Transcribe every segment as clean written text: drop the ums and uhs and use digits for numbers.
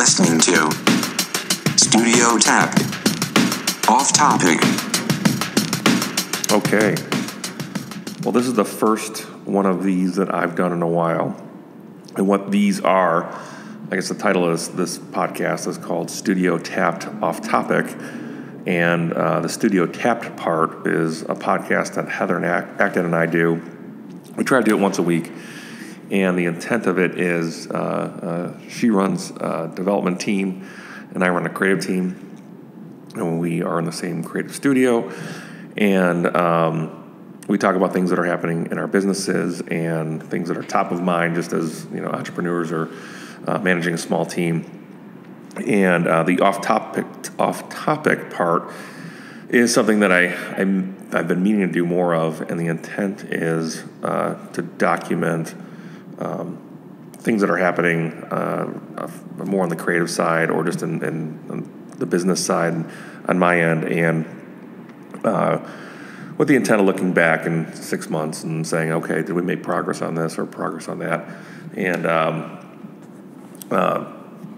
listening to Studio Tap. Off topic. Okay. Well, this is the first one of these that I've done in a while. And what these are, I guess the title of this podcast is called Studio Tapped Off Topic. And the Studio Tapped part is a podcast that Heather Acton and I do. We try to do it once a week. And the intent of it is she runs a development team and I run a creative team. And we are in the same creative studio. And we talk about things that are happening in our businesses and things that are top of mind just as entrepreneurs or managing a small team. And the off-topic part is something that I've been meaning to do more of, and the intent is to document things that are happening more on the creative side or just in the business side on my end, and with the intent of looking back in 6 months and saying, okay, did we make progress on this or progress on that? And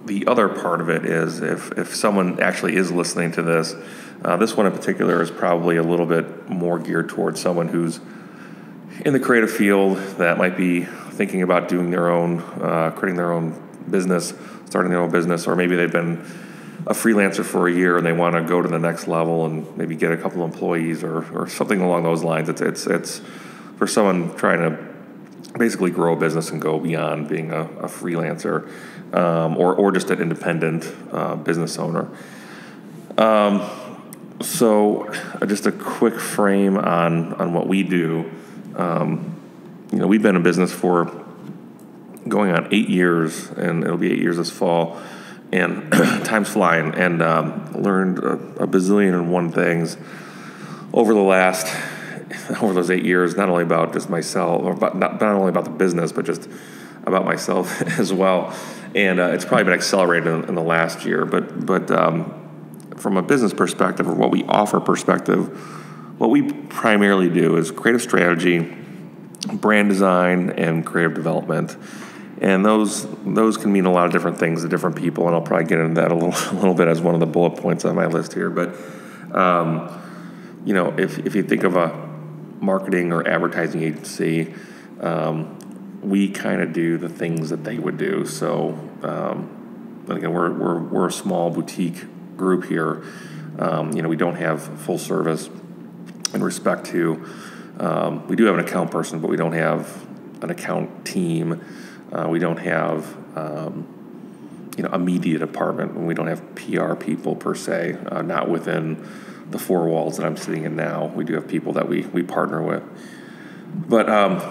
the other part of it is if someone actually is listening to this, this one in particular is probably a little bit more geared towards someone who's in the creative field that might be thinking about doing their own, creating their own business, starting their own business, or maybe they've been a freelancer for a year and they want to go to the next level and maybe get a couple employees or something along those lines. It's for someone trying to basically grow a business and go beyond being a freelancer or just an independent business owner. So just a quick frame on what we do. We've been in business for going on 8 years, and it'll be 8 years this fall, and time's flying, and learned a bazillion and one things over those 8 years, not only about just myself, or not only about the business, but just about myself as well. And it's probably been accelerated in the last year, but from a business perspective, or what we offer perspective, what we primarily do is creative strategy, brand design, and creative development. And those can mean a lot of different things to different people, and I'll probably get into that a little bit as one of the bullet points on my list here. But if you think of a marketing or advertising agency, we kind of do the things that they would do. So again, we're a small boutique group here. We don't have full service in respect to. We do have an account person, but we don't have an account team. We don't have a media department, and we don't have PR people per se, not within the four walls that I'm sitting in now. We do have people that we partner with. But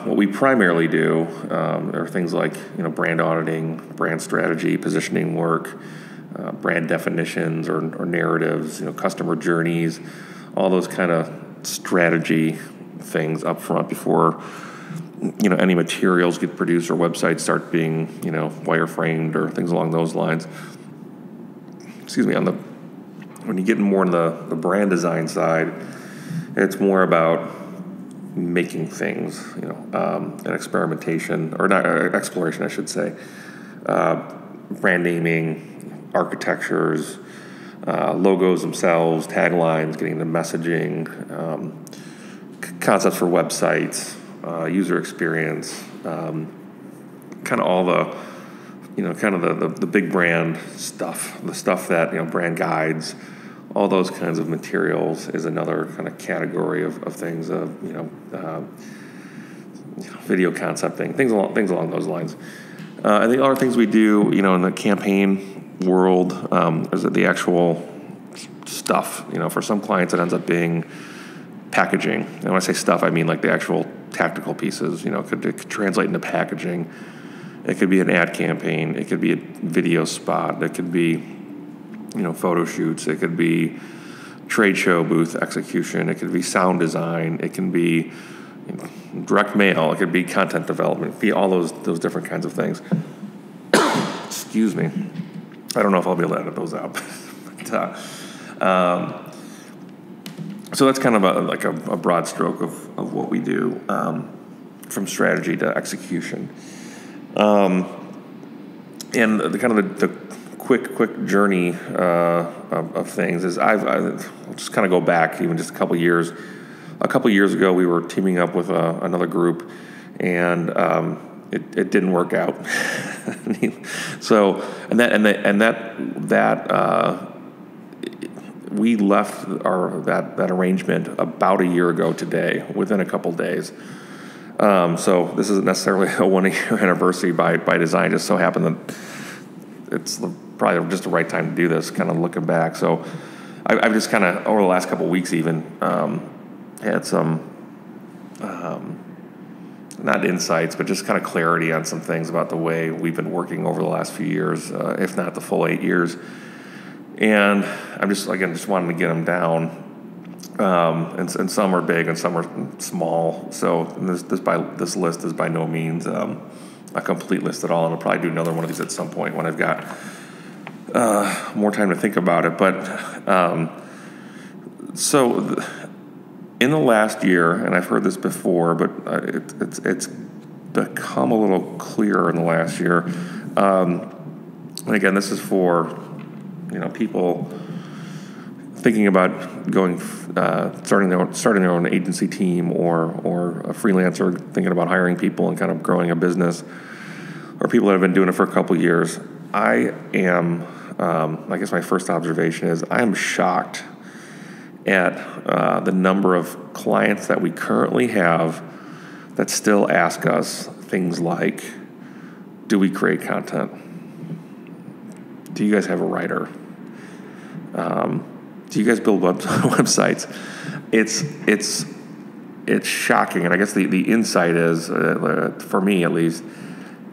what we primarily do are things like brand auditing, brand strategy, positioning work, brand definitions or narratives, customer journeys, all those kind of strategy things up front before any materials get produced or websites start being wireframed or things along those lines. Excuse me. When you get more on the brand design side, it's more about making things, and experimentation, or not exploration, I should say. Brand naming, architectures, logos themselves, taglines, getting the messaging, concepts for websites, user experience, kind of all the, kind of the big brand stuff, the stuff that, brand guides, all those kinds of materials is another kind of category of things, video concepting, things along those lines. I think other things we do, in the campaign world, is the actual stuff. For some clients, it ends up being packaging. And when I say stuff, I mean like the actual tactical pieces. It could translate into packaging. It could be an ad campaign. It could be a video spot. It could be, photo shoots. It could be trade show booth execution. It could be sound design. It can be direct mail. It could be content development. Be all those different kinds of things. Excuse me. I don't know if I'll be able to edit those out. But, so that's kind of a broad stroke of what we do, from strategy to execution. And the quick journey of things is I'll just kind of go back even just a couple years. A couple years ago, we were teaming up with another group, and it didn't work out. So we left that arrangement about a year ago today, within a couple days. So this isn't necessarily a 1-year anniversary by design. Just so happened that it's probably just the right time to do this, kind of looking back. So I've just kind of, over the last couple of weeks even, had some, not insights, but just kind of clarity on some things about the way we've been working over the last few years, if not the full 8 years. And I'm just wanting to get them down. And some are big and some are small. So this list is by no means a complete list at all. And I'll probably do another one of these at some point when I've got more time to think about it. But in the last year, and I've heard this before, but it's become a little clearer in the last year. And again, this is for people thinking about starting their own agency team, or a freelancer thinking about hiring people and kind of growing a business, or people that have been doing it for a couple of years. I am, I guess my first observation is I am shocked at the number of clients that we currently have that still ask us things like, do we create content? Do you guys have a writer? Do you guys build websites? It's shocking, and I guess the insight is, for me at least,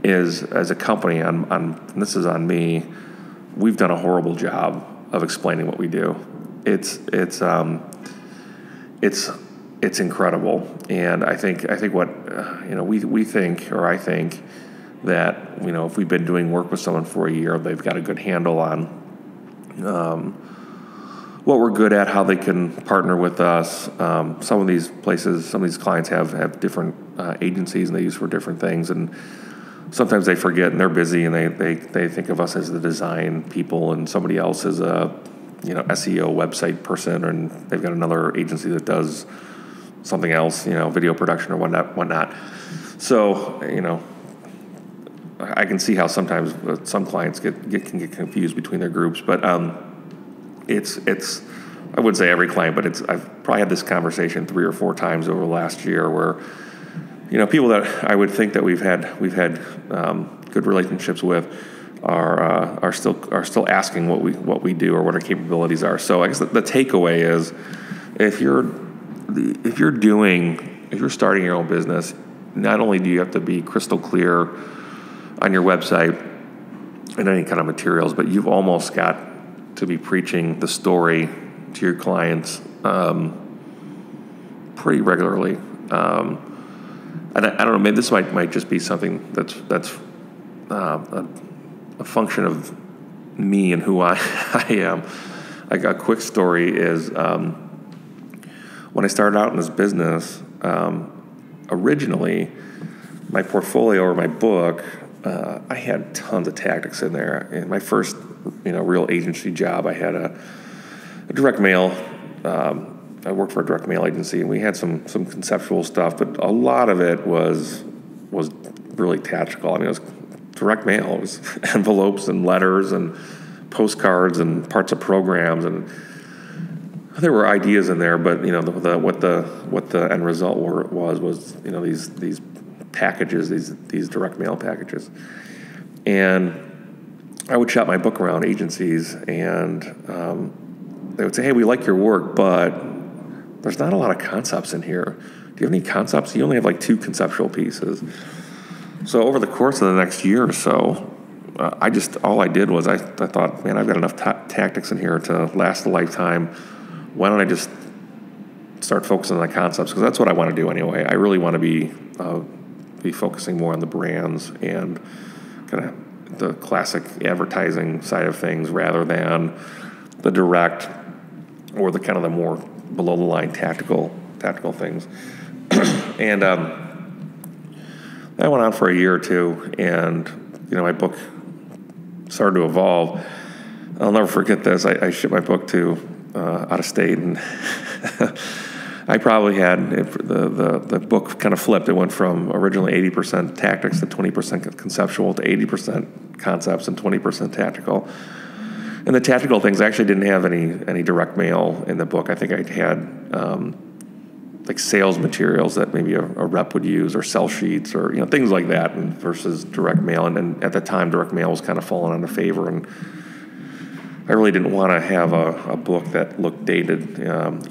is as a company, and this is on me, we've done a horrible job of explaining what we do. It's incredible, and I think what we think, or I think that if we've been doing work with someone for a year, they've got a good handle on what we're good at, how they can partner with us. Some of these clients have different agencies and they use for different things, and sometimes they forget and they're busy and they think of us as the design people and somebody else is a SEO website person, and they've got another agency that does something else, video production or whatnot. So I can see how sometimes some clients can get confused between their groups, but it's I wouldn't say every client, but I've probably had this conversation 3 or 4 times over the last year where people that I would think that we've had good relationships with are still asking what we do or what our capabilities are. So I guess the takeaway is if you're starting your own business, not only do you have to be crystal clear on your website and any kind of materials, but you've almost got to be preaching the story to your clients pretty regularly. And I don't know, maybe this might just be something that's a function of me and who I am. Like a quick story is when I started out in this business, originally my portfolio or my book, I had tons of tactics in there. In my first real agency job, I had a direct mail. I worked for a direct mail agency, and we had some conceptual stuff, but a lot of it was really tactical. I mean, it was direct mail. It was envelopes and letters and postcards and parts of programs, and there were ideas in there. But what the end result was these packages, these direct mail packages, and I would shop my book around agencies, and they would say, "Hey, we like your work, but there's not a lot of concepts in here. Do you have any concepts? You only have like 2 conceptual pieces." So over the course of the next year or so, all I did was I thought, man, I've got enough tactics in here to last a lifetime. Why don't I just start focusing on the concepts? Because that's what I want to do anyway. I really want to be focusing more on the brands and kind of the classic advertising side of things rather than the direct or the kind of the more below the line tactical things. And that went on for a year or two, and my book started to evolve. I'll never forget this. I shipped my book to out of state, and I probably had the book kind of flipped. It went from originally 80% tactics to 20% conceptual to 80% concepts and 20% tactical. And the tactical things, I actually didn't have any direct mail in the book. I think I had like sales materials that maybe a rep would use, or sell sheets, or things like that, and versus direct mail. And at the time, direct mail was kind of falling out of favor, and I really didn't want to have a book that looked dated,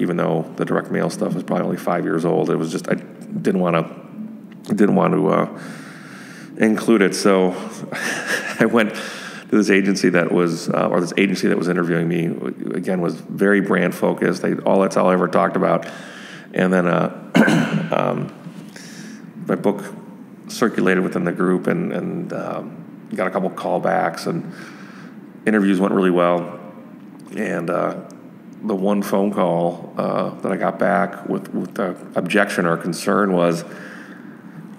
even though the direct mail stuff was probably only 5 years old. It was just I didn't want to include it. So I went to this agency that was interviewing me. Again, was very brand focused. That's all I ever talked about. And then my book circulated within the group, and got a couple callbacks, and interviews went really well. And the one phone call that I got back with the objection or concern was,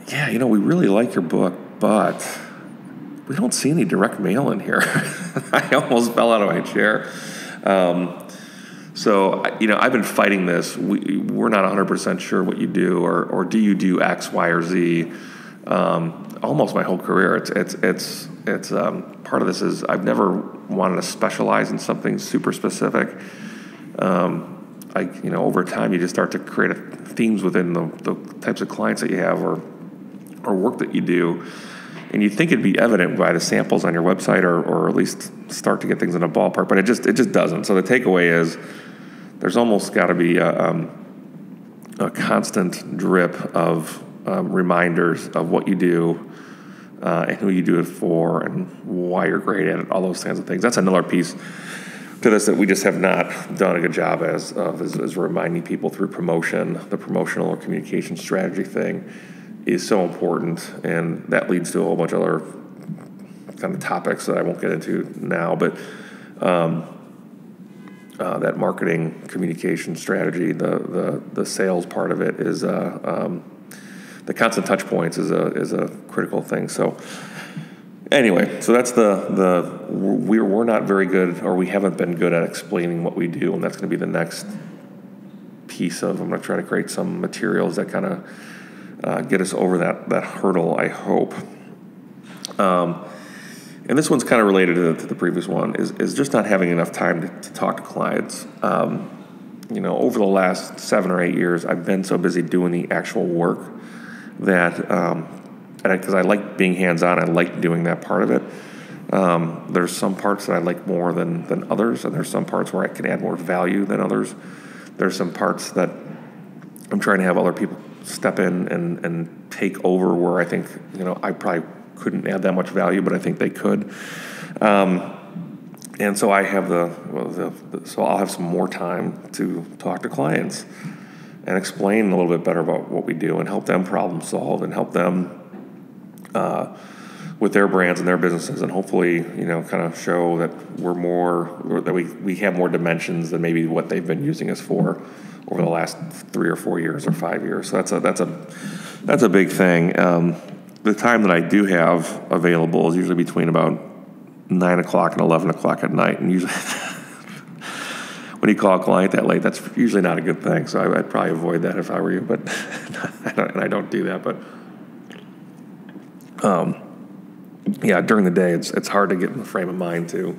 yeah, we really like your book, but we don't see any direct mail in here. I almost fell out of my chair. So, I've been fighting this. We're not 100% sure what you do, or do you do X, Y, or Z? Almost my whole career. It's part of this is I've never wanted to specialize in something super specific. Over time you just start to create themes within the types of clients that you have, or work that you do, and you think it'd be evident by the samples on your website, or at least start to get things in a ballpark, but it just doesn't. So the takeaway is there's almost got to be a constant drip of reminders of what you do, and who you do it for, and why you're great at it, all those kinds of things. That's another piece to this that we just have not done a good job as reminding people through promotion. The promotional or communication strategy thing is so important, and that leads to a whole bunch of other kind of topics that I won't get into now, but that marketing communication strategy, the sales part of it is the constant touch points is a critical thing. So anyway, so that's we're not very good, or we haven't been good at explaining what we do, and that's going to be the next piece of. I'm going to try to create some materials that kind of get us over that hurdle, I hope. And this one's kind of related to the previous one, is just not having enough time to talk to clients. Over the last 7 or 8 years, I've been so busy doing the actual work that, because I like being hands-on, I like doing that part of it. There's some parts that I like more than others, and there's some parts where I can add more value than others. There's some parts that I'm trying to have other people step in and take over, where I think, I probably couldn't add that much value, but I think they could. And so I have so I'll have some more time to talk to clients and explain a little bit better about what we do, and help them problem solve, and help them with their brands and their businesses, and hopefully, kind of show that we have more dimensions than maybe what they've been using us for over the last 3 or 4 years or 5 years. So that's a big thing. The time that I do have available is usually between about 9 o'clock and 11 o'clock at night, and usually when you call a client that late, that's usually not a good thing. So I'd probably avoid that if I were you, but I don't do that. But during the day, it's hard to get in the frame of mind to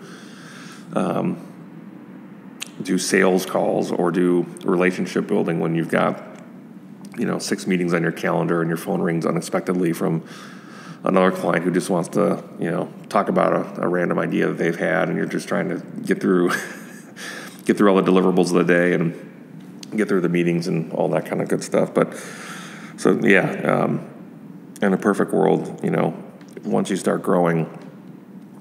do sales calls or do relationship building when you've got 6 meetings on your calendar, and your phone rings unexpectedly from another client who just wants to talk about a random idea that they've had, and you're just trying to get through all the deliverables of the day and get through the meetings and all that kind of good stuff. But so in a perfect world, once you start growing,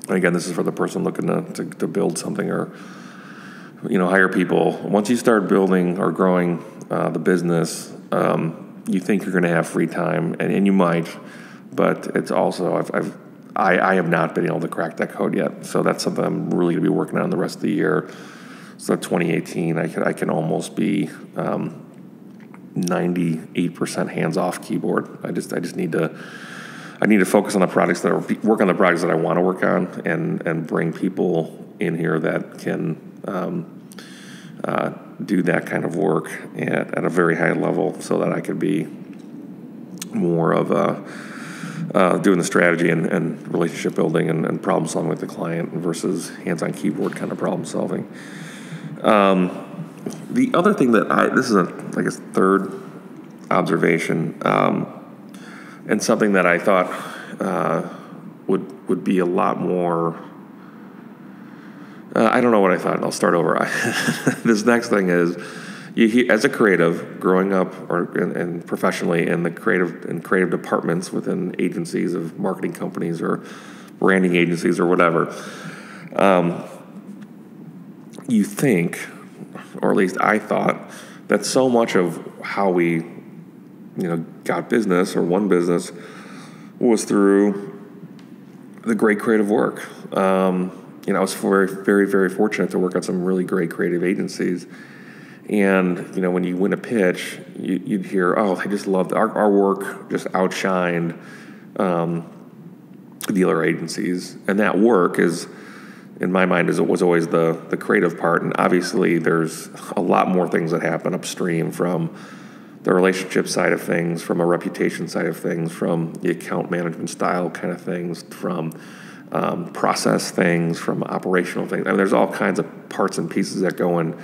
and again, this is for the person looking to build something or hire people. Once you start building or growing the business, you think you're going to have free time, and you might, but it's also I have not been able to crack that code yet. So that's something I'm really going to be working on the rest of the year. So 2018, I can almost be 98% hands off keyboard. I just need to. I need to focus on the projects that work on the projects that I want to work on, and bring people in here that can do that kind of work at a very high level, so that I could be more of doing the strategy and relationship building and problem solving with the client versus hands-on keyboard kind of problem solving. The other thing that this is I guess third observation, and something that I thought would be a lot more. I don't know what I thought. I'll start over. This next thing is, as a creative, growing up and professionally in the creative departments within agencies of marketing companies or branding agencies or whatever, you think, or at least I thought, that so much of how we, got business or won business was through the great creative work. I was very, very, very fortunate to work at some really great creative agencies. And, when you win a pitch, you'd hear, oh, I just loved our work, just outshined the other agencies. And that work is, in my mind, was always the creative part. And obviously there's a lot more things that happen upstream, from the relationship side of things, from a reputation side of things, from the account management style kind of things, from process things, from operational things. I mean, there's all kinds of parts and pieces that go into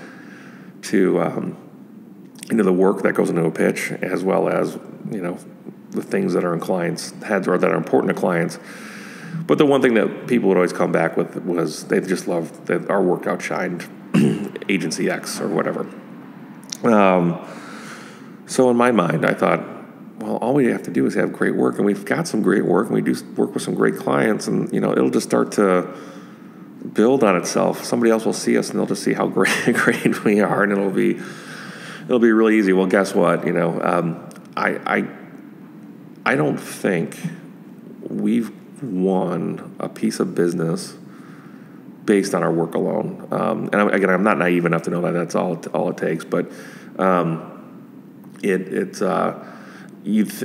the work that goes into a pitch, as well as, the things that are in clients' heads or that are important to clients. But the one thing that people would always come back with was they just loved that our work outshined agency X or whatever. So in my mind, I thought, well, all we have to do is have great work, and we've got some great work, and we do work with some great clients, and it'll just start to build on itself. Somebody else will see us, and they'll just see how great we are, and it'll be really easy. Well, guess what? I don't think we've won a piece of business based on our work alone. And I'm not naive enough to know that that's all it takes, but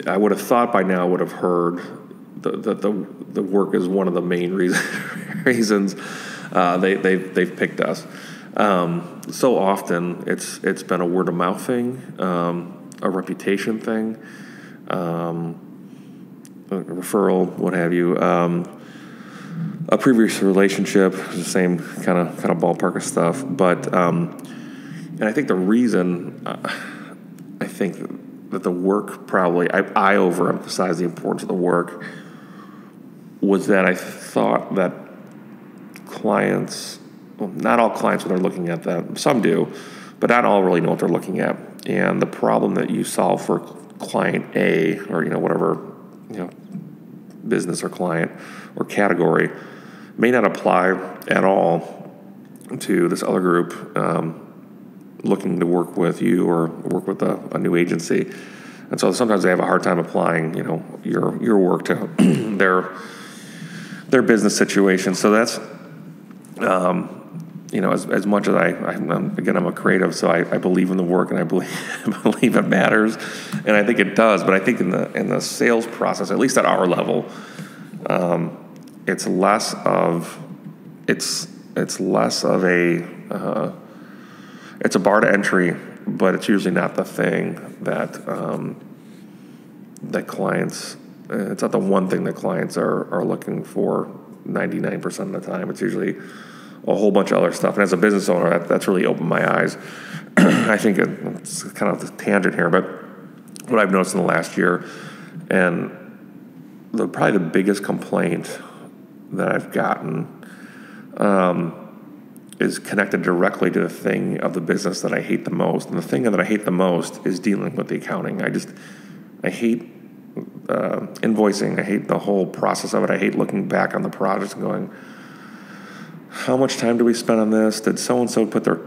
I would have thought by now, would have heard that the work is one of the main reasons they've picked us. So often it's been a word of mouth thing, a reputation thing, a referral, what have you, a previous relationship, the same kind of ballpark of stuff. But and I think the reason I think that the work probably I overemphasized the importance of the work was that I thought that clients, well, not all clients when they're looking at that, some do, but not all really know what they're looking at. And the problem that you solve for client A, or whatever business or client or category, may not apply at all to this other group looking to work with you or work with a new agency. And so sometimes they have a hard time applying your work to their business situation. So that's as much as I'm a creative, so I believe in the work, and I believe it matters, and I think it does. But I think in the sales process, at least at our level, it's less of a it's a bar to entry, but it's usually not the thing that that clients. It's not the one thing that clients are looking for 99% of the time. It's usually a whole bunch of other stuff. And as a business owner, that's really opened my eyes. I think it's kind of a tangent here, but what I've noticed in the last year, and probably the biggest complaint that I've gotten is connected directly to the thing of the business that I hate the most. And the thing that I hate the most is dealing with the accounting. I hate invoicing. I hate the whole process of it. I hate looking back on the project and going, how much time do we spend on this? Did so-and-so put their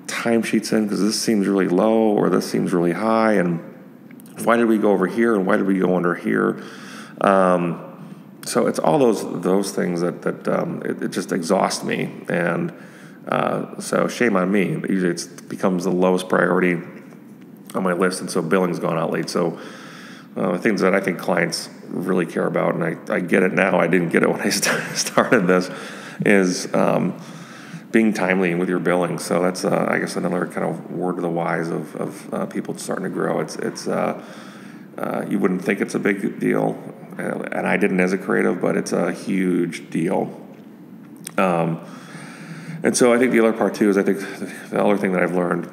timesheets in because this seems really low or this seems really high? And why did we go over here and why did we go under here? So it's all those things that it just exhausts me. And so shame on me. Usually it becomes the lowest priority on my list, and so billing's gone out late. So things that I think clients really care about, and I get it now. I didn't get it when I started this, is being timely with your billing. So that's, I guess, another kind of word of the wise of people starting to grow. It's you wouldn't think it's a big deal, and I didn't as a creative, but it's a huge deal. And so I think the other part too is I think the other thing that I've learned,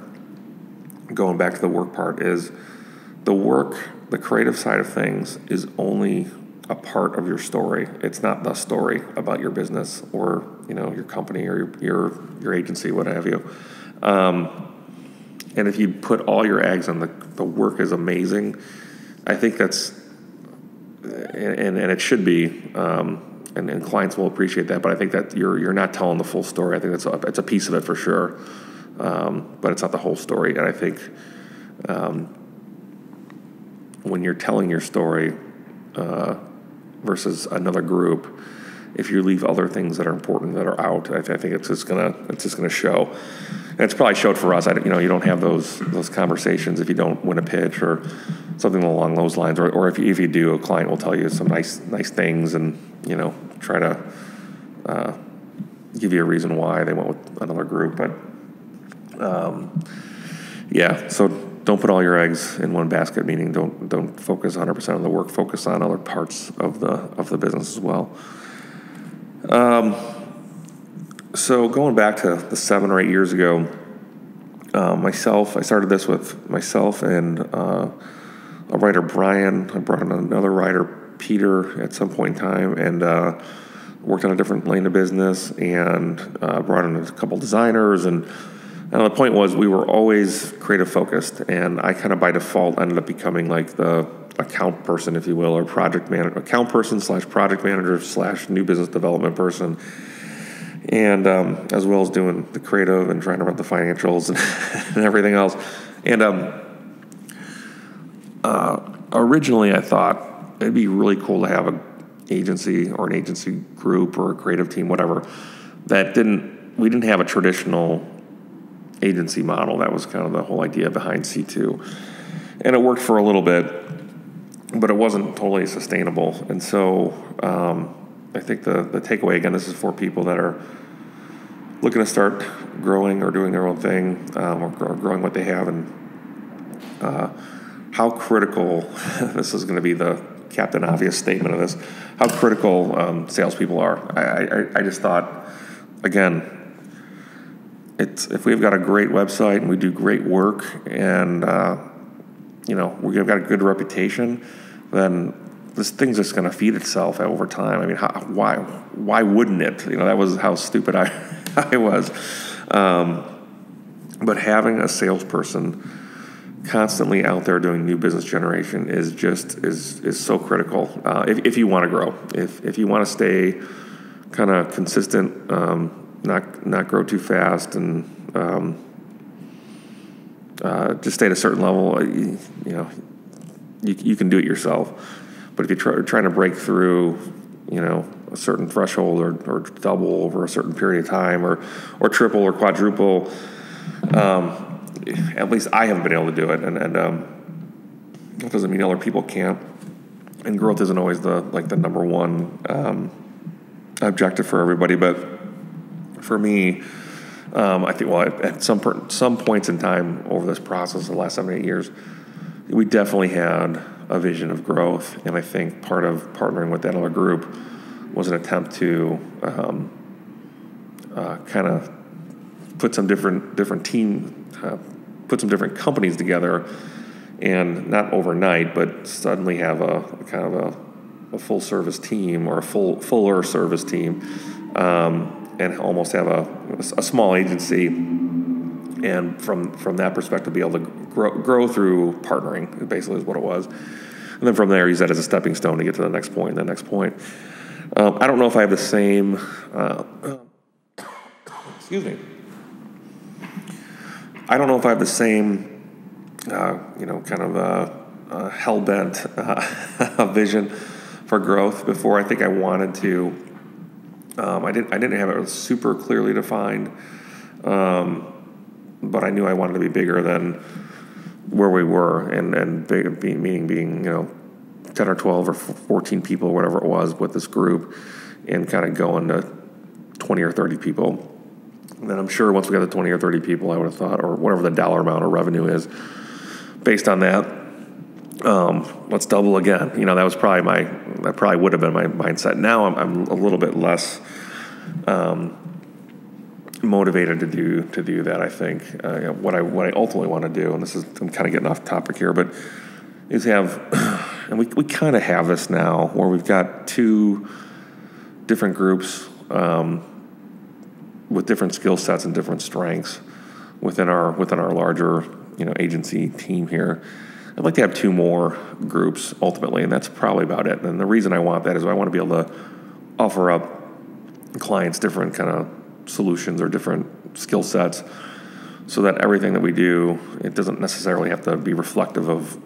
going back to the work part, is the creative side of things is only a part of your story. It's not the story about your business or your company or your agency, what have you. And if you put all your eggs on the work is amazing, I think that's and it should be. And clients will appreciate that, but I think that you're not telling the full story. I think it's a piece of it for sure, but it's not the whole story. And I think when you're telling your story versus another group, if you leave other things that are important that are out, I think it's just gonna show. And it's probably showed for us. You don't have those conversations if you don't win a pitch or something along those lines, or if you do, a client will tell you some nice things and try to give you a reason why they went with another group. But so don't put all your eggs in one basket. Meaning don't focus 100% on the work. Focus on other parts of the business as well. So going back to the 7 or 8 years ago, I started this with myself and a writer, Brian. I brought in another writer, Peter, at some point in time, and worked on a different lane of business, and brought in a couple designers. And the point was, we were always creative focused, and I kind of by default ended up becoming like the account person, if you will, or account person / project manager / new business development person, and as well as doing the creative and trying to run the financials and everything else. And originally I thought it'd be really cool to have an agency or an agency group or a creative team, whatever, we didn't have a traditional agency model. That was kind of the whole idea behind C2. And it worked for a little bit, but it wasn't totally sustainable. And so I think the takeaway, again, this is for people that are looking to start growing or doing their own thing, or growing what they have, and how critical, this is going to be the Captain Obvious statement of this, how critical salespeople are. I just thought, again, if we've got a great website and we do great work and we've got a good reputation, then this thing's just going to feed itself over time. I mean, why wouldn't it? That was how stupid I was. But having a salesperson constantly out there doing new business generation is so critical. If you want to grow, if you want to stay kind of consistent, not grow too fast, and just stay at a certain level, you can do it yourself. But if you're trying to break through, a certain threshold or double over a certain period of time, or triple or quadruple, at least I haven't been able to do it, and that doesn't mean other people can't. And growth isn't always the number one objective for everybody, but for me, I think at some points in time over this process, the last 7 or 8 years, we definitely had a vision of growth, and I think part of partnering with that other group was an attempt to kind of put some different put some different companies together, and not overnight, but suddenly have a kind of a full service team, or a fuller service team, and almost have a small agency, and from that perspective, be able to grow through partnering, basically is what it was. And then from there, use that as a stepping stone to get to the next point, I don't know if I have the same, excuse me. I don't know if I have the same, kind of hell-bent vision for growth before. I think I wanted to. I didn't have it super clearly defined, but I knew I wanted to be bigger than where we were, and big, meaning being 10 or 12 or 14 people, whatever it was, with this group, and kind of going to 20 or 30 people. And then I'm sure once we got to 20 or 30 people, I would have thought, or whatever the dollar amount of revenue is, based on that, let's double again. That was that probably would have been my mindset. Now I'm a little bit less motivated to do that. I think what I ultimately want to do, and I'm kind of getting off topic here, but is have, and we kind of have this now where we've got two different groups with different skill sets and different strengths within our larger agency team here. I'd like to have two more groups ultimately, and that's probably about it. And the reason I want that is I want to be able to offer up clients different kind of solutions or different skill sets, so that everything that we do, it doesn't necessarily have to be reflective of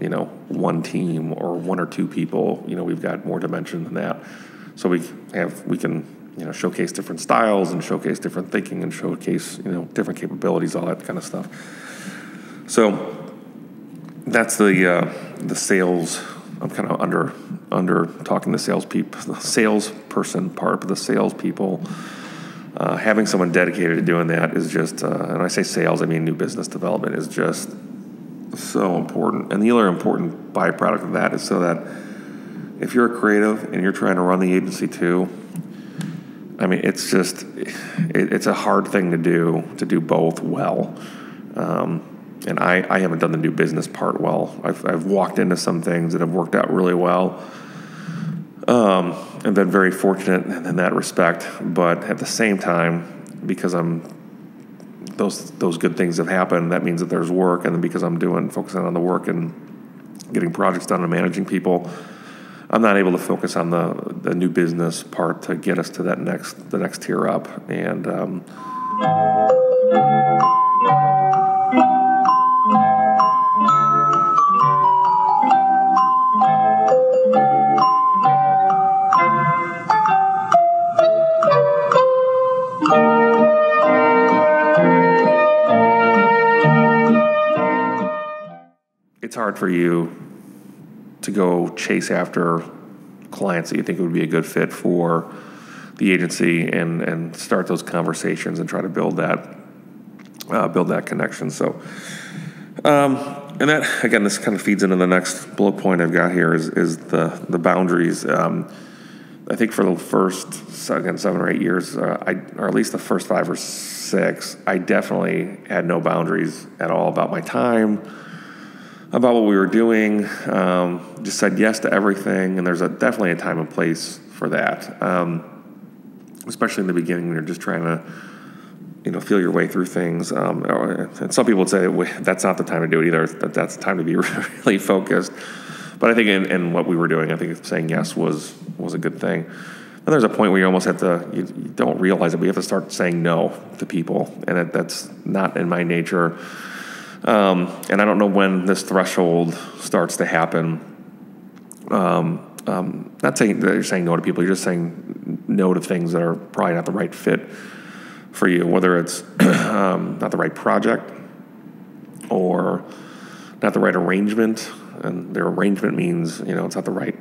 one team or one or two people. We've got more dimension than that, so we can showcase different styles and showcase different thinking and showcase different capabilities, all that kind of stuff. So that's the sales. I'm kind of under talking the salesperson part, but the salespeople. Having someone dedicated to doing that is just, and I say sales, I mean new business development, is just so important. And the other important byproduct of that is so that if you're a creative and you're trying to run the agency too, I mean, it's a hard thing to do both well. And I haven't done the new business part well. I've walked into some things that have worked out really well. And been very fortunate in that respect, but at the same time, because those good things have happened, that means that there's work, and then because I'm focusing on the work and getting projects done and managing people, I'm not able to focus on the new business part to get us to the next tier up. And it's hard for you to go chase after clients that you think would be a good fit for the agency and start those conversations and try to build that connection. So, and that, again, this kind of feeds into the next bullet point I've got here is the boundaries. I think for the first, 7 or 8 years, or at least the first 5 or 6, I definitely had no boundaries at all about my time, about what we were doing, just said yes to everything, and there's definitely a time and place for that, especially in the beginning when you're just trying to, feel your way through things. And some people would say that's not the time to do it either, that's the time to be really focused. But I think in what we were doing, I think saying yes was a good thing. And there's a point where you almost have to, you don't realize it, but you have to start saying no to people, and that's not in my nature. And I don't know when this threshold starts to happen. Not saying that you're saying no to people, you're just saying no to things that are probably not the right fit for you, whether it's not the right project or not the right arrangement. And their arrangement means, it's not the right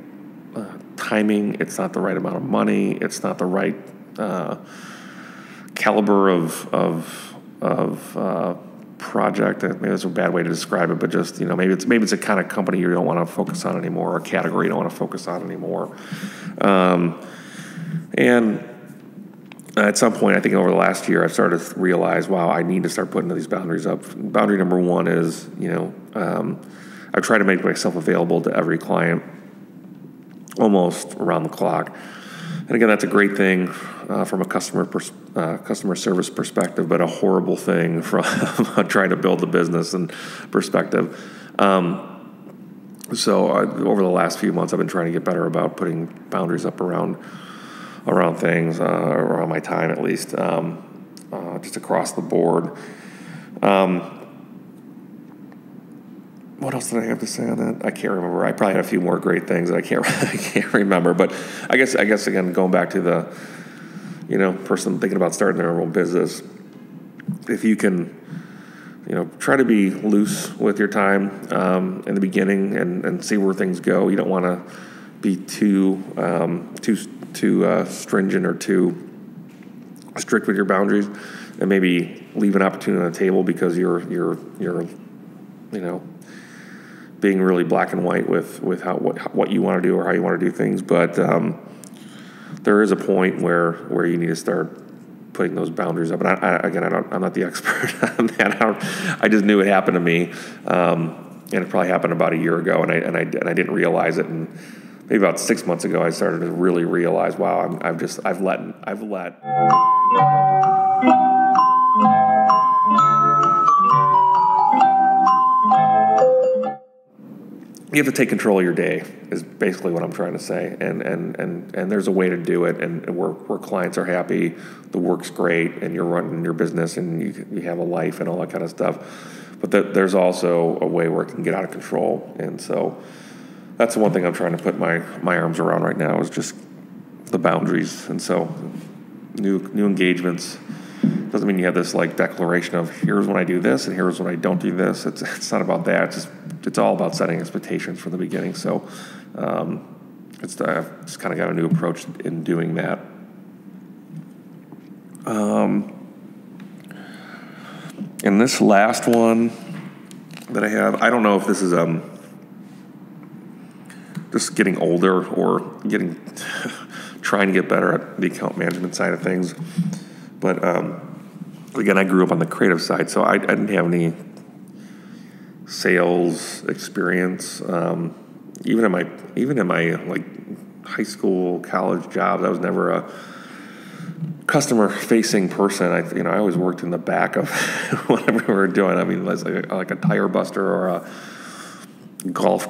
timing, it's not the right amount of money, it's not the right caliber of project. Maybe that's a bad way to describe it, but just maybe it's a kind of company you don't want to focus on anymore, or a category you don't want to focus on anymore. And at some point, I think over the last year, I've started to realize, wow, I need to start putting these boundaries up. Boundary number 1 is, I try to make myself available to every client almost around the clock. And again, that's a great thing from a customer service perspective, but a horrible thing from trying to build a business and perspective. So over the last few months, I've been trying to get better about putting boundaries up around things, around my time at least, just across the board. What else did I have to say on that? I can't remember. I probably had a few more great things that I can't remember. But I guess again, going back to the, person thinking about starting their own business, if you can, try to be loose with your time in the beginning and see where things go. You don't want to be too stringent or too strict with your boundaries, and maybe leave an opportunity on the table because you're being really black and white with what you want to do or how you want to do things. But there is a point where you need to start putting those boundaries up. And I'm not the expert on that. I just knew it happened to me, and it probably happened about a year ago, and I didn't realize it. And maybe about 6 months ago, I started to really realize, wow, I've let. You have to take control of your day is basically what I'm trying to say, and there's a way to do it, and where clients are happy, the work's great, and you're running your business, and you have a life and all that kind of stuff. But there's also a way where it can get out of control, and so that's the one thing I'm trying to put my arms around right now is just the boundaries. And so new engagements doesn't mean you have this like declaration of here's when I do this and here's when I don't do this. It's not about that. It's all about setting expectations from the beginning. So I've just kind of got a new approach in doing that. And this last one that I have, I don't know if this is just getting older or trying to get better at the account management side of things. But again, I grew up on the creative side, so I didn't have any sales experience. Even in my like high school, college jobs, I was never a customer-facing person. I always worked in the back of whatever we were doing. I mean, like a tire buster or a golf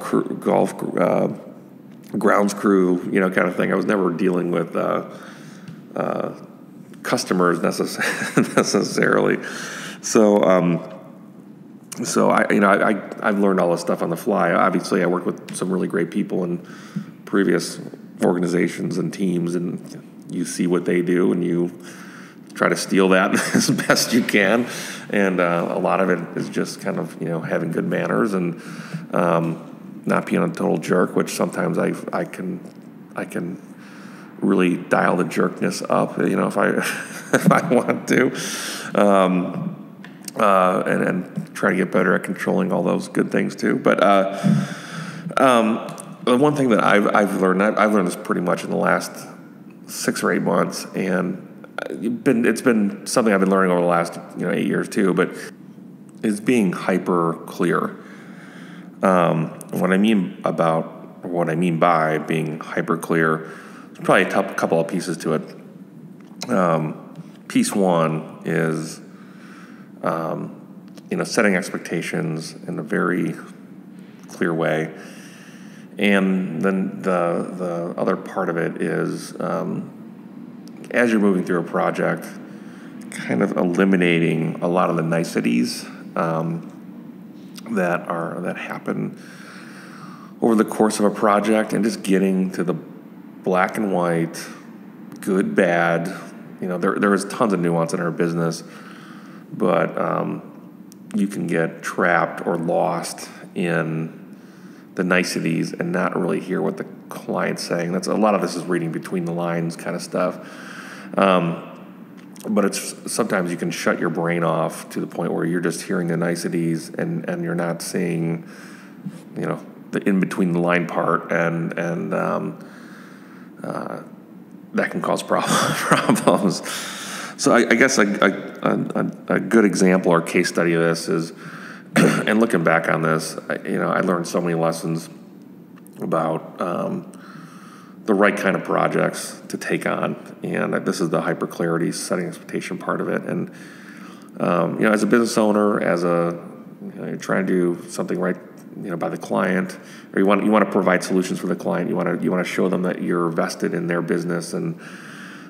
grounds crew, kind of thing. I was never dealing with customers necessarily. So I've learned all this stuff on the fly. Obviously, I worked with some really great people in previous organizations and teams, and you see what they do, and you try to steal that as best you can. And a lot of it is just kind of having good manners and not being a total jerk, which sometimes I can really dial the jerkness up, if I want to, and try to get better at controlling all those good things too. But the one thing that I've learned this pretty much in the last 6 or 8 months, and it's been something I've been learning over the last 8 years too, but is being hyper clear. What I mean by being hyper clear, there's probably a couple of pieces to it. Piece one is setting expectations in a very clear way, and then the other part of it is as you're moving through a project, kind of eliminating a lot of the niceties that happen over the course of a project, and just getting to the black and white, good, bad. There is tons of nuance in our business, but you can get trapped or lost in the niceties and not really hear what the client's saying. A lot of this is reading between the lines kind of stuff. But it's sometimes you can shut your brain off to the point where you're just hearing the niceties and you're not seeing, the in between the line part, and that can cause problems. So I guess a good example or case study of this is, and looking back on this, I learned so many lessons about the right kind of projects to take on, and this is the hyper clarity setting expectation part of it. And as a business owner, you're trying to do something right, by the client, or you want to provide solutions for the client. You want to show them that you're vested in their business, and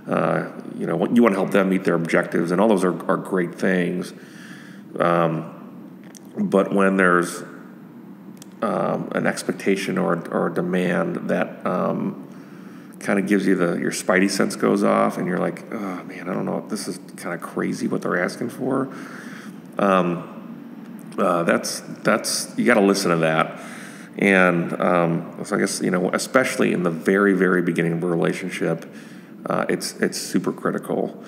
you want to help them meet their objectives, and all those are great things. But when there's an expectation or a demand that kind of gives you your spidey sense goes off, and you're like, oh man, I don't know, this is kind of crazy what they're asking for. That's you got to listen to that, And so I guess, especially in the very, very beginning of a relationship, it's super critical.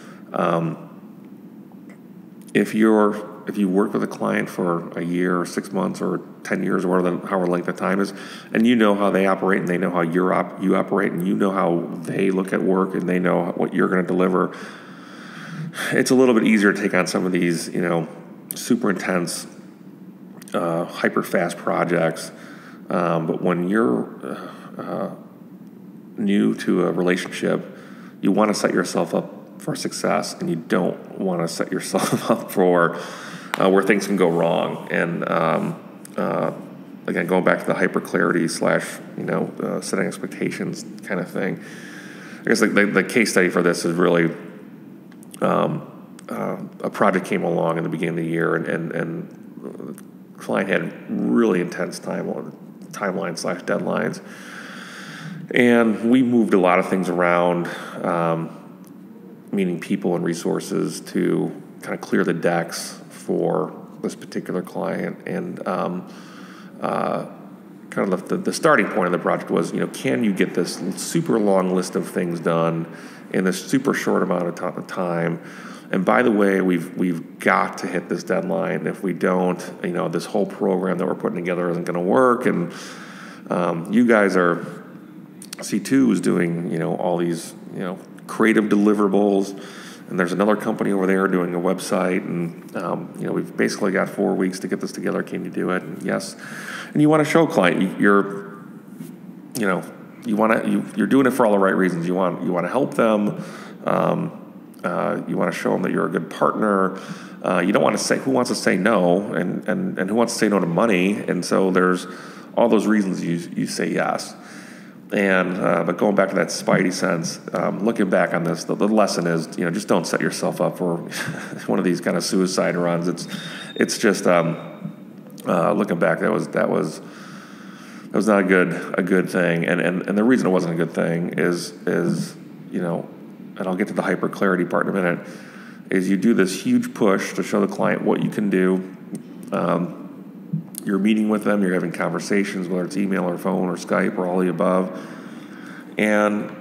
If you work with a client for a year or 6 months or 10 years or however length of time is, and you know how they operate and they know how you operate and you know how they look at work and they know what you're going to deliver, it's a little bit easier to take on some of these, super intense, hyper fast projects. But when you're new to a relationship, you want to set yourself up for success, and you don't want to set yourself up for where things can go wrong. And again, going back to the hyper clarity / setting expectations kind of thing. I guess the case study for this is really a project came along in the beginning of the year, and the client had really intense timeline / deadlines, and we moved a lot of things around, meaning people and resources, to kind of clear the decks for this particular client. And kind of the starting point of the project was, can you get this super long list of things done in this super short amount of time? And by the way, we've got to hit this deadline. If we don't, this whole program that we're putting together isn't going to work. And you guys are, C2 is doing, all these, creative deliverables, and there's another company over there doing a website, and we've basically got 4 weeks to get this together. Can you do it? And yes, and you want to show client you're doing it for all the right reasons. You want to help them. You want to show them that you're a good partner. You don't want to say, who wants to say no, and who wants to say no to money? And so there's all those reasons you say yes. And but going back to that spidey sense, looking back on this, the lesson is, just don't set yourself up for one of these kind of suicide runs. It's just looking back, that was not a good thing. And the reason it wasn't a good thing is and I'll get to the hyper clarity part in a minute, is you do this huge push to show the client what you can do. You're meeting with them, you're having conversations, whether it's email or phone or Skype or all the above, and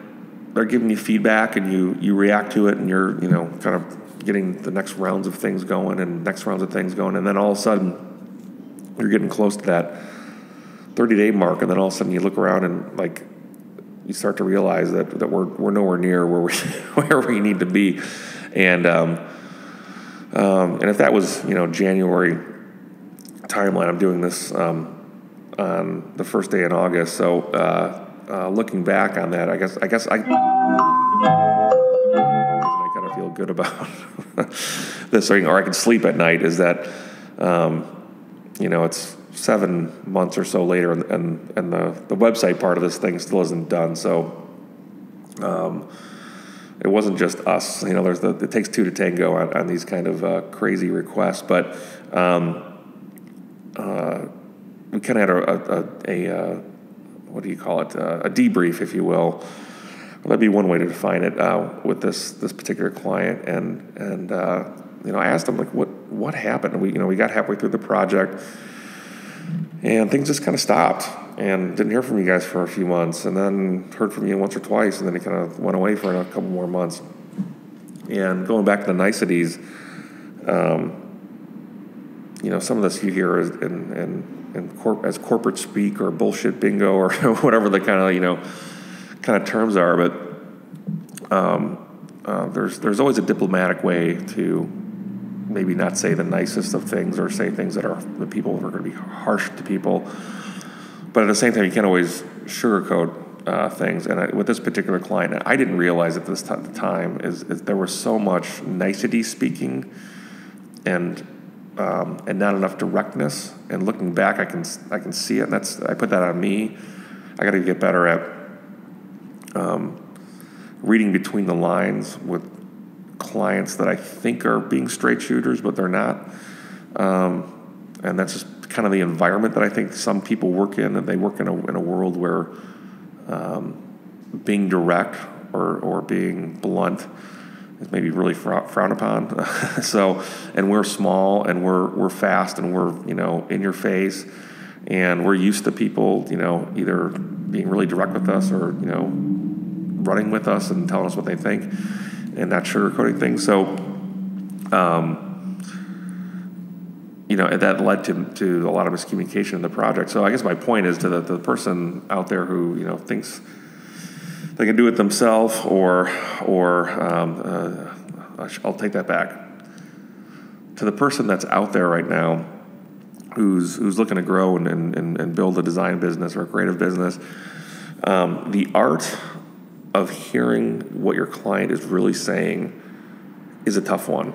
they're giving you feedback, and you react to it, and you're kind of getting the next rounds of things going, and then all of a sudden you're getting close to that 30-day mark, and then all of a sudden you look around and you start to realize that we're nowhere near where we need to be, and if that was January timeline, I'm doing this on the first day in August. So looking back on that, I guess I kind of feel good about this, or I can sleep at night. Is that it's 7 months or so later, and the website part of this thing still isn't done. So it wasn't just us. It takes two to tango on these kind of crazy requests, but. We kind of had a what do you call it? A debrief, if you will. Well, that'd be one way to define it with this particular client. And I asked him what happened. We got halfway through the project, and things just kind of stopped, and didn't hear from you guys for a few months, and then heard from you once or twice, and then it kind of went away for a couple more months. And going back to the niceties. Some of this you hear as corporate speak or bullshit bingo or whatever the kind of terms are, but there's always a diplomatic way to maybe not say the nicest of things, or say things that the people are going to be harsh to people. But at the same time, you can't always sugarcoat things. And with this particular client, I didn't realize at the time is there was so much nicety speaking and not enough directness. And looking back, I can see it, and I put that on me. I got to get better at reading between the lines with clients that I think are being straight shooters, but they're not. And that's just kind of the environment that I think some people work in, and they work in a world where being direct or being blunt is maybe really frowned upon. So, and we're small, and we're fast, and we're in your face, And we're used to people, either being really direct with us or, running with us and telling us what they think and not sugarcoating things. So, that led to a lot of miscommunication in the project. So I guess my point is to the person out there who, thinks they can do it themselves or I'll take that back. To the person that's out there right now who's looking to grow and build a design business or a creative business, the art of hearing what your client is really saying is a tough one.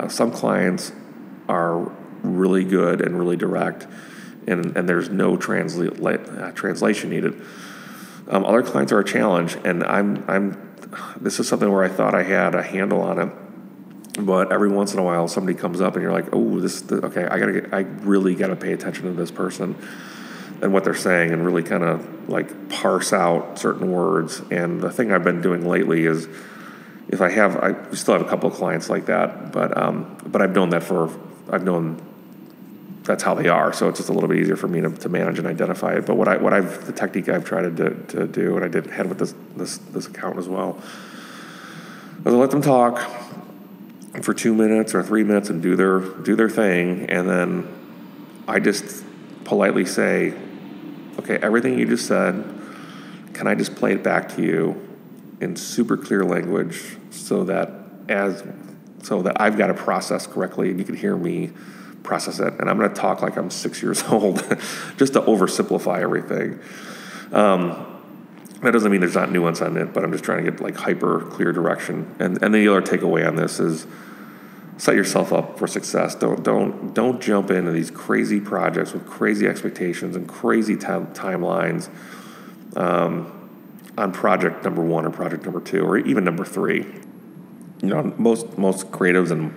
Some clients are really good and really direct, and there's no translation needed. Other clients are a challenge, and this is something where I thought I had a handle on it, but every once in a while somebody comes up and you're like, oh, okay, I really gotta pay attention to this person and what they're saying and really kind of like parse out certain words. And the thing I've been doing lately is, if I still have a couple of clients like that, but I've known that's how they are, so it's just a little bit easier for me to manage and identify it. But the technique I've tried to do, and I had with this account as well, is I let them talk for 2 minutes or 3 minutes and do their thing, and then I just politely say, okay, everything you just said, can I just play it back to you in super clear language so that I've got to process correctly and you can hear me process it. And I'm going to talk like I'm 6 years old just to oversimplify everything. That doesn't mean there's not nuance on it, but I'm just trying to get like hyper clear direction. And the other takeaway on this is set yourself up for success. Don't jump into these crazy projects with crazy expectations and crazy timelines on project number 1 or project number 2 or even number 3. Most creatives, and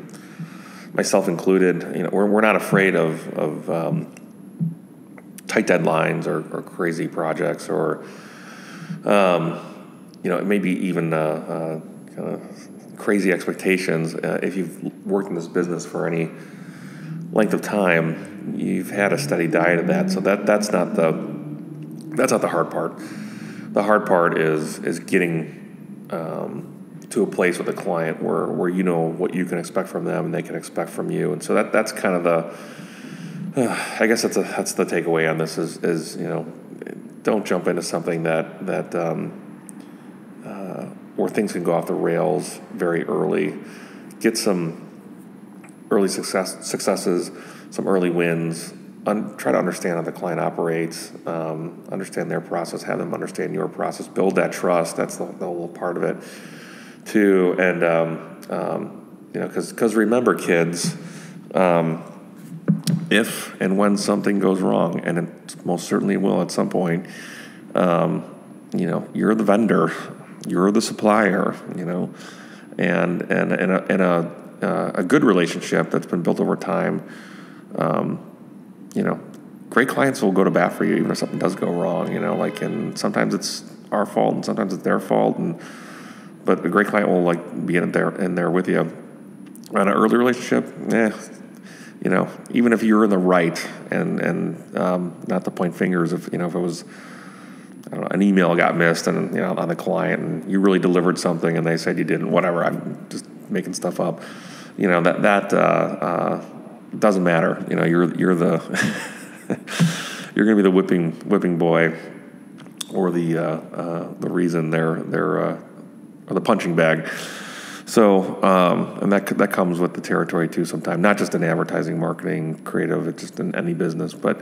myself included, we're not afraid of tight deadlines or crazy projects or maybe even kind of crazy expectations. If you've worked in this business for any length of time, you've had a steady diet of that. So that's not the hard part. The hard part is getting to a place with a client where you know what you can expect from them and they can expect from you. And so that's kind of I guess that's the takeaway on this is don't jump into something that where things can go off the rails very early. Get some early successes, some early wins. Try to understand how the client operates, understand their process, have them understand your process, build that trust. That's the whole part of it, too. And because remember, kids, if and when something goes wrong, and it most certainly will at some point, you're the vendor, you're the supplier, and in a good relationship that's been built over time. Great clients will go to bat for you even if something does go wrong, and sometimes it's our fault and sometimes it's their fault, but a great client will be in there with you. On an early relationship, even if you're in the right and not to point fingers, if it was, I don't know, an email got missed and on the client and you really delivered something and they said you didn't, whatever, I'm just making stuff up, that doesn't matter. You're the you're going to be the whipping boy, or the reason they're or the punching bag. So and that comes with the territory too. Sometimes not just in advertising, marketing, creative, it's just in any business. But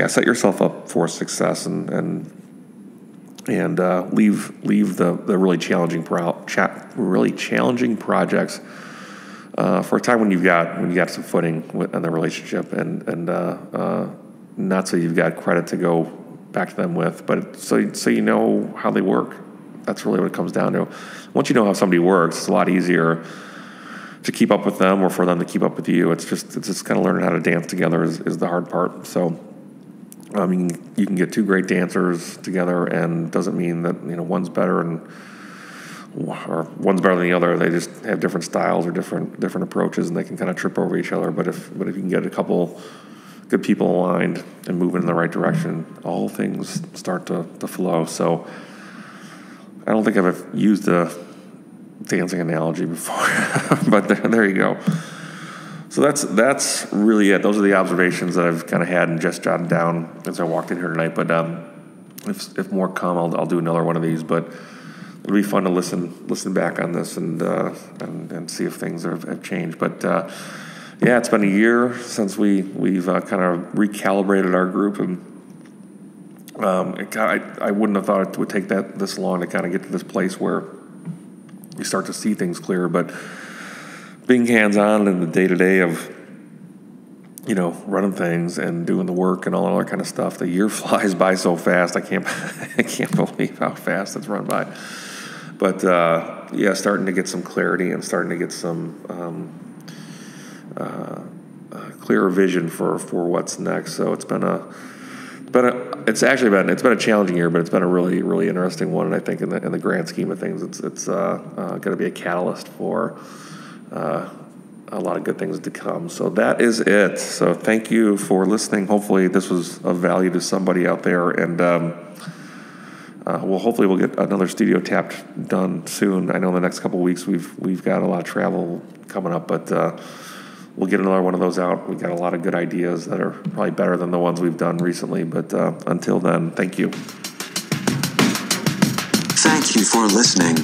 set yourself up for success and leave the really challenging projects for a time when you got some footing in the relationship, and not so you've got credit to go back to them with, but so you know how they work. That's really what it comes down to. Once you know how somebody works, it's a lot easier to keep up with them or for them to keep up with you. It's just kind of learning how to dance together is the hard part. So you can get two great dancers together, and doesn't mean that one's better or one's better than the other. They just have different styles or different approaches, and they can kind of trip over each other. But if you can get a couple good people aligned and moving in the right direction, all things start to flow. So I don't think I've used a dancing analogy before, but there you go. So that's really it. Those are the observations that I've kind of had and just jotted down as I walked in here tonight. But if more come, I'll do another one of these. But it'll be fun to listen back on this and see if things have changed. But yeah, it's been a year since we've kind of recalibrated our group, and I wouldn't have thought it would take this long to kind of get to this place where you start to see things clearer. But being hands-on in the day-to-day of, running things and doing the work and all that kind of stuff, the year flies by so fast. I can't believe how fast it's run by. But yeah, starting to get some clarity and starting to get some clearer vision for what's next. So it's been a challenging year, but it's been a really, really interesting one. And I think in the grand scheme of things, it's going to be a catalyst for a lot of good things to come. So that is it. So thank you for listening. Hopefully this was of value to somebody out there, and hopefully we'll get another Studio Tapped done soon. I know in the next couple of weeks we've got a lot of travel coming up, but we'll get another one of those out. We've got a lot of good ideas that are probably better than the ones we've done recently. But until then, thank you. Thank you for listening.